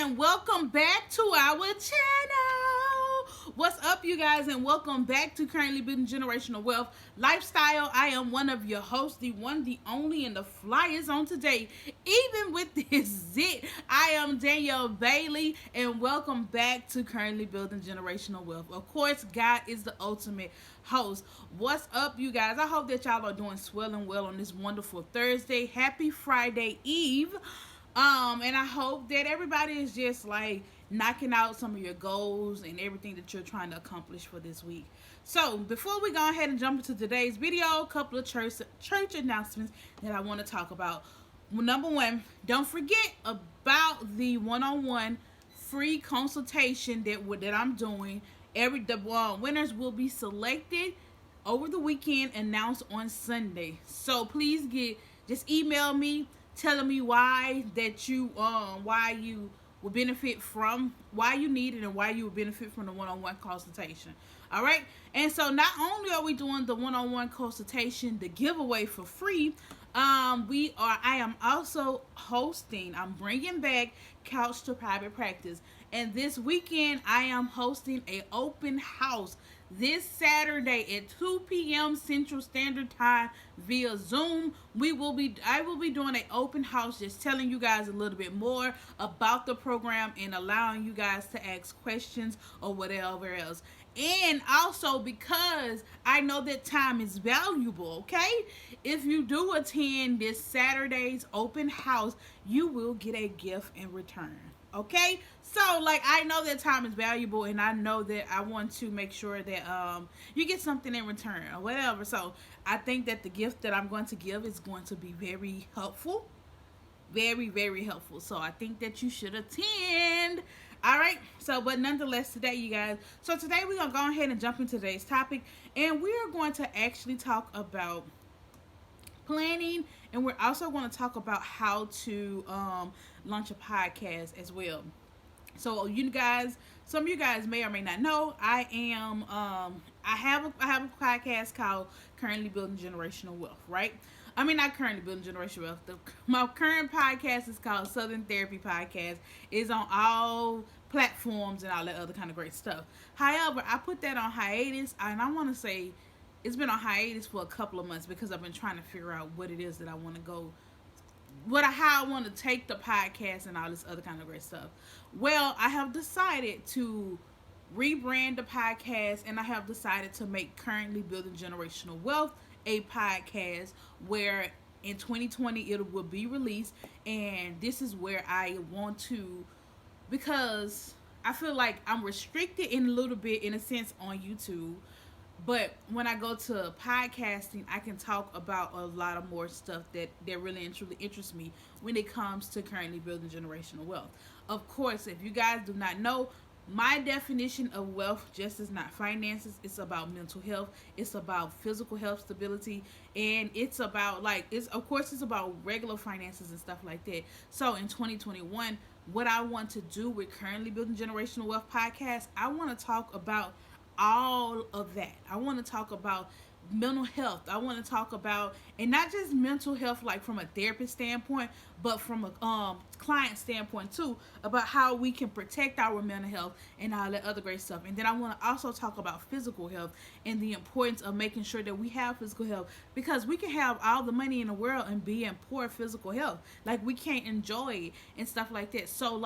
and welcome back to our channel. What's up, you guys, and welcome back to Currently Building Generational Wealth Lifestyle. I am one of your hosts, the one, the only, and the flyers on today. Even with this zit, I am Danielle Bailey, and welcome back to Currently Building Generational Wealth. Of course, God is the ultimate host. What's up, you guys? I hope that y'all are doing swell and well on this wonderful Thursday. Happy Friday Eve. And I hope that everybody is just like knocking out some of your goals and everything that you're trying to accomplish for this week. So before we go ahead and jump into today's video, a couple of church announcements that I want to talk about. Number one, don't forget about the one-on-one free consultation that I'm doing. The winners will be selected over the weekend, announced on Sunday. So please just email me telling me why you will benefit from, why you need it, and why you will benefit from the one-on-one consultation. All right. And so not only are we doing the one-on-one consultation, the giveaway for free, I am also hosting, I'm bringing back Couch to Private Practice. And this weekend, I am hosting an open house this Saturday at 2 p.m. Central Standard Time via Zoom. I will be doing an open house, just telling you guys a little bit more about the program and allowing you guys to ask questions or whatever else. And also because I know that time is valuable, okay? If you do attend this Saturday's open house, you will get a gift in return. Okay, so I know that time is valuable, and I know that I want to make sure that you get something in return or whatever. So I think that the gift that I'm going to give is going to be very helpful, very, very helpful. So I think that you should attend. All right. So, but nonetheless, today, you guys. So today we're gonna go ahead and jump into today's topic, and we are going to actually talk about planning, and we're also going to talk about how to launch a podcast as well. So you guys, some of you guys may or may not know, I have a podcast called Currently Building Generational Wealth, right? I mean, not currently building generational wealth. My current podcast is called Southern Therapy Podcast. It's on all platforms and all that other kind of great stuff. However, I put that on hiatus, and I want to say it's been on hiatus for a couple of months because I've been trying to figure out what it is that I want to go, how I want to take the podcast and all this other kind of great stuff. Well, I have decided to rebrand the podcast, and I have decided to make Currently Building Generational Wealth a podcast where in 2020 it will be released. And this is where I want to, because I feel like I'm restricted in a little bit in a sense on YouTube. But when I go to podcasting, I can talk about a lot of more stuff that really and truly interests me when it comes to currently building generational wealth. Of course, if you guys do not know, my definition of wealth just is not finances. It's about mental health. It's about physical health stability. And it's about it's about regular finances and stuff like that. So in 2021, what I want to do with Currently Building Generational Wealth podcast, I want to talk about all of that. I want to talk about mental health. I want to talk about, and not just mental health from a therapist standpoint, but from a client standpoint too, about how we can protect our mental health and all that other great stuff. And then I want to also talk about physical health and the importance of making sure that we have physical health, because we can have all the money in the world and be in poor physical health. We can't enjoy it and stuff like that. So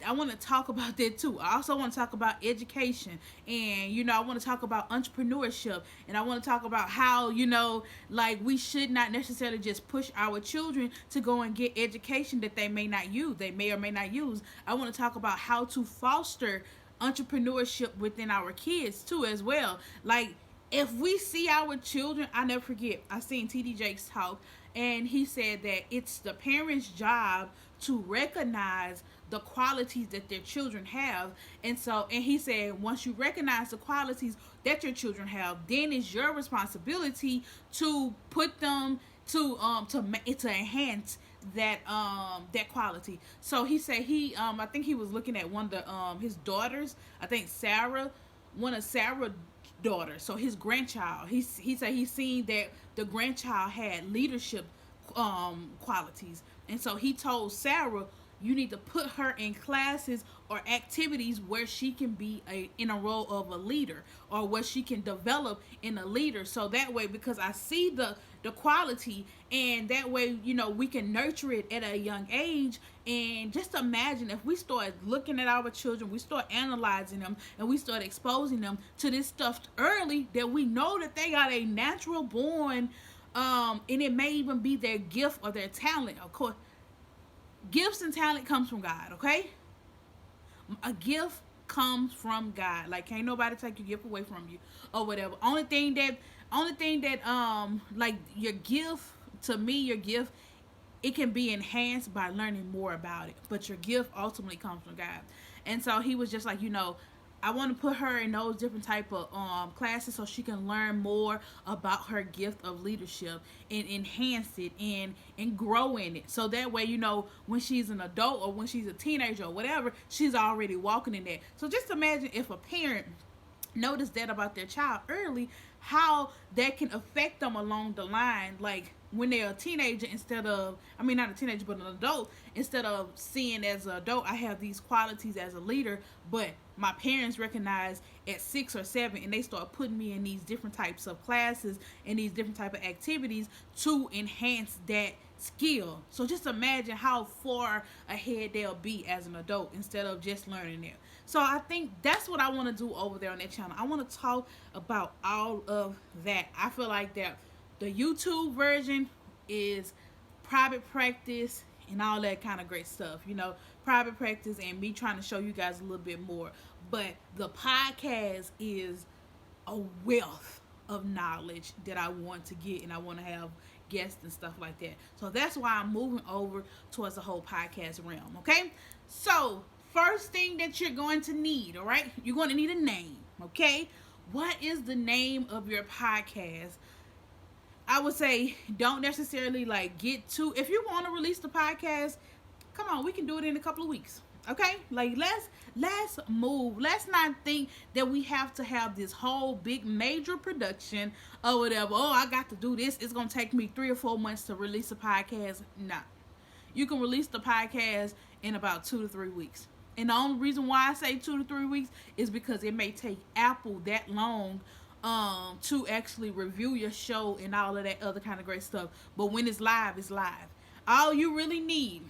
I want to talk about that too. I also want to talk about education, and I want to talk about entrepreneurship, and I want to talk about how we should not necessarily just push our children to go and get education that they may or may not use. I want to talk about how to foster entrepreneurship within our kids too as well. If we see our children, I never forget, I seen TD Jakes talk, and he said that it's the parents' job to recognize the qualities that their children have. And he said, once you recognize the qualities that your children have, then it's your responsibility to put them to enhance that quality. So he said I think he was looking at one of his daughters, I think one of Sarah's daughters, so his grandchild. He said he's seen that the grandchild had leadership qualities, and so he told Sarah, you need to put her in classes or activities where she can be in a role of a leader, or where she can develop in a leader. So that way, because I see the quality, and that way, we can nurture it at a young age. And just imagine if we start looking at our children, we start analyzing them, and we start exposing them to this stuff early, that we know that they got a natural born, and it may even be their gift or their talent. Of course, gifts and talent comes from God, okay? A gift comes from God. Like, can't nobody take your gift away from you or whatever. Only thing that like, your gift, to me, your gift, it can be enhanced by learning more about it, but your gift ultimately comes from God. And so he was just like, I want to put her in those different type of classes so she can learn more about her gift of leadership and enhance it and grow in it. So that way, when she's an adult or when she's a teenager or whatever, she's already walking in that. So just imagine if a parent notice that about their child early, how that can affect them along the line. Like, when they're a teenager, not a teenager, but an adult, instead of seeing as an adult, I have these qualities as a leader, but my parents recognize at 6 or 7, and they start putting me in these different types of classes and these different type of activities to enhance that skill. So just imagine how far ahead they'll be as an adult instead of just learning it. So I think that's what I want to do over there on that channel. I want to talk about all of that. I feel like that the YouTube version is private practice and all that kind of great stuff, private practice and me trying to show you guys a little bit more. But the podcast is a wealth of knowledge that I want to get, and I want to have guests and stuff like that. So that's why I'm moving over towards the whole podcast realm, okay? So first thing that you're going to need, all right? You're going to need a name, okay? What is the name of your podcast? I would say don't necessarily get to, if you want to release the podcast, come on, we can do it in a couple of weeks. Okay? Like, let's move. Let's not think that we have to have this whole big major production or whatever. Oh, I got to do this. It's going to take me 3 or 4 months to release a podcast. Nah. You can release the podcast in about 2 to 3 weeks. And the only reason why I say 2 to 3 weeks is because it may take Apple that long to actually review your show and all of that other kind of great stuff. But when it's live, it's live. All you really need,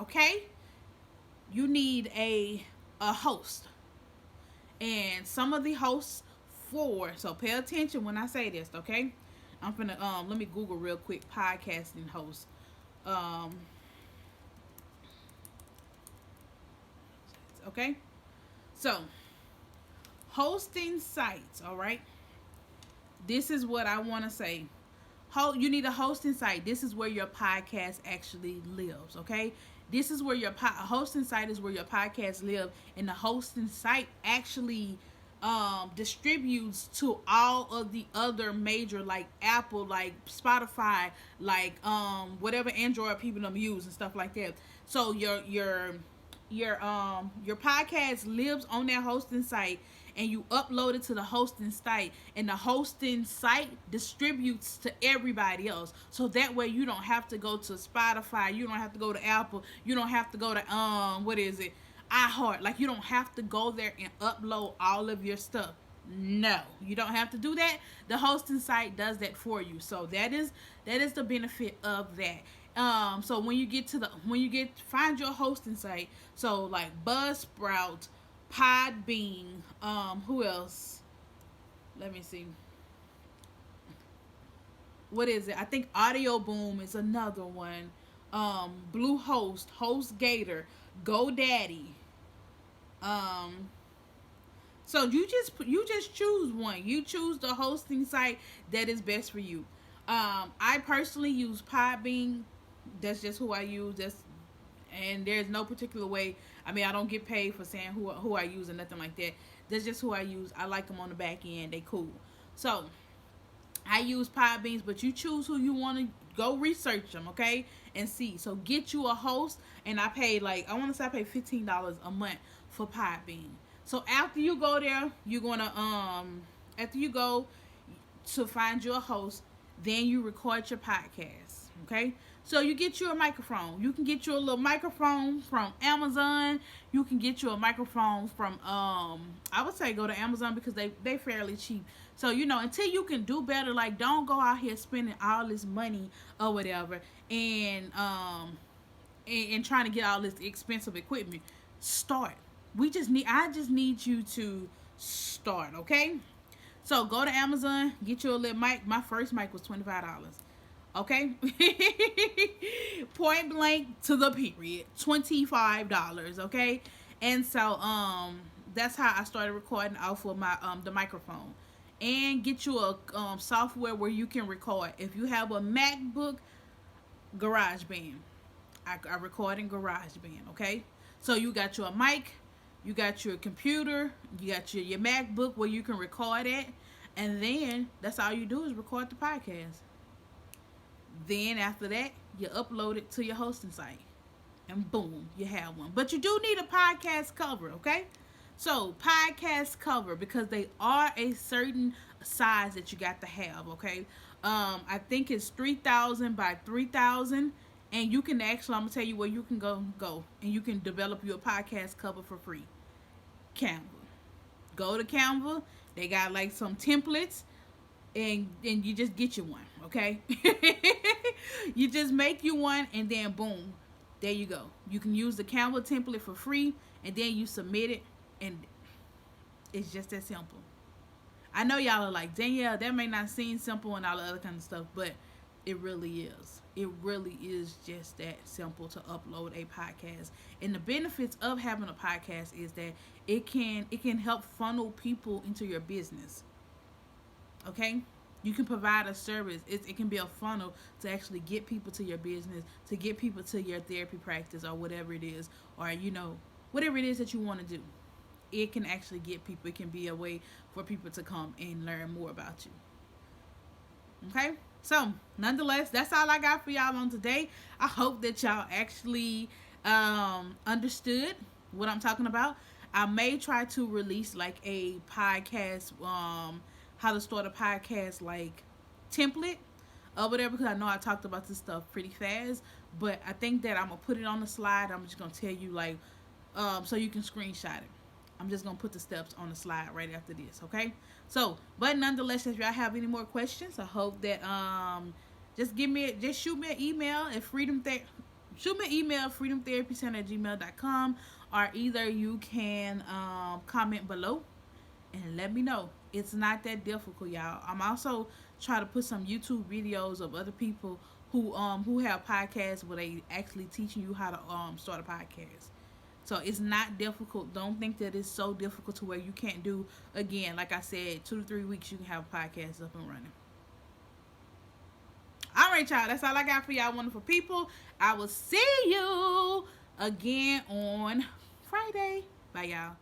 okay? You need a host. And some of the hosts so pay attention when I say this, okay? I'm finna let me Google real quick podcasting host. Okay? So, hosting sites, all right? This is what I want to say. You need a hosting site. This is where your podcast actually lives, okay? This is where your hosting site is where your podcast live, and the hosting site actually distributes to all of the other major, like Apple, like Spotify, like whatever Android people use and stuff like that. So your podcast lives on that hosting site, and you upload it to the hosting site, and the hosting site distributes to everybody else. So that way you don't have to go to Spotify, you don't have to go to Apple, you don't have to go to iHeart. Like, you don't have to go there and upload all of your stuff. No, you don't have to do that. The hosting site does that for you. So that is the benefit of that. So when you find your hosting site, so like Buzzsprout, Podbean, who else? Let me see. What is it? I think Audio Boom is another one. Bluehost, HostGator, GoDaddy. So you just choose one. You choose the hosting site that is best for you. I personally use Podbean. That's just who I use. And there's no particular way. I mean, I don't get paid for saying who I use or nothing like that. That's just who I use. I like them on the back end. They cool. So I use Podbeans, but you choose who you want to go research them, okay, and see. So get you a host, and I pay $15 a month for Podbean. So after you go there, you're gonna after you go to find your host, then you record your podcast, okay. So you get you a microphone. You can get you a little microphone from Amazon. You can get you a microphone from I would say go to Amazon because they fairly cheap. So until you can do better, like don't go out here spending all this money or whatever and trying to get all this expensive equipment. Start. I just need you to start, okay? So go to Amazon, get you a little mic. My first mic was $25. Okay? Point blank to the period. $25, okay? And so that's how I started recording off of my the microphone. And get you a software where you can record. If you have a MacBook, GarageBand. I record in GarageBand, okay? So you got your mic, you got your computer, you got your MacBook where you can record it, and then that's all you do is record the podcast. Then after that, you upload it to your hosting site, and boom, you have one. But you do need a podcast cover, okay? So podcast cover, because they are a certain size that you got to have, okay? I think it's 3,000 by 3,000. And you can actually, I'm going to tell you where you can go, and you can develop your podcast cover for free. Canva. Go to Canva. They got like some templates, and you just get you one, okay? You just make you one, and then boom, there you go. You can use the Canva template for free, and then you submit it, and it's just that simple. I know y'all are like, Danielle, that may not seem simple and all the other kind of stuff, but it really is. It really is just that simple to upload a podcast. And the benefits of having a podcast is that it can help funnel people into your business. Okay? You can provide a service. It can be a funnel to actually get people to your business, to get people to your therapy practice or whatever it is, or whatever it is that you want to do. It can actually get people. It can be a way for people to come and learn more about you. Okay? So, nonetheless, that's all I got for y'all on today. I hope that y'all actually understood what I'm talking about. I may try to release like a podcast, how to start a podcast like template or whatever, because I know I talked about this stuff pretty fast. But I think that I'm going to put it on the slide. I'm just going to tell you like, so you can screenshot it. I'm just going to put the steps on the slide right after this, okay? So, but nonetheless, if y'all have any more questions, I hope that just shoot me an email at freedomtherapycenter@gmail.com, or either you can comment below and let me know. It's not that difficult, y'all. I'm also trying to put some YouTube videos of other people who have podcasts where they actually teaching you how to start a podcast. So it's not difficult. Don't think that it's so difficult to where you can't do. Again, like I said, 2 to 3 weeks you can have a podcast up and running. All right, y'all. That's all I got for y'all wonderful people. I will see you again on Friday. Bye, y'all.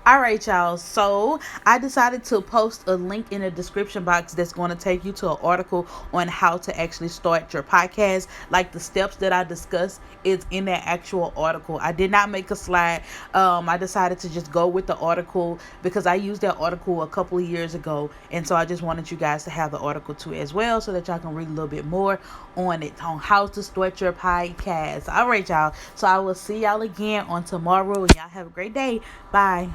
All right, y'all. So I decided to post a link in the description box that's going to take you to an article on how to actually start your podcast. Like the steps that I discussed is in that actual article. I did not make a slide. I decided to just go with the article because I used that article a couple of years ago. And so I just wanted you guys to have the article too as well, so that y'all can read a little bit more on it, on how to start your podcast. All right, y'all. So I will see y'all again on tomorrow, and y'all have a great day. Bye.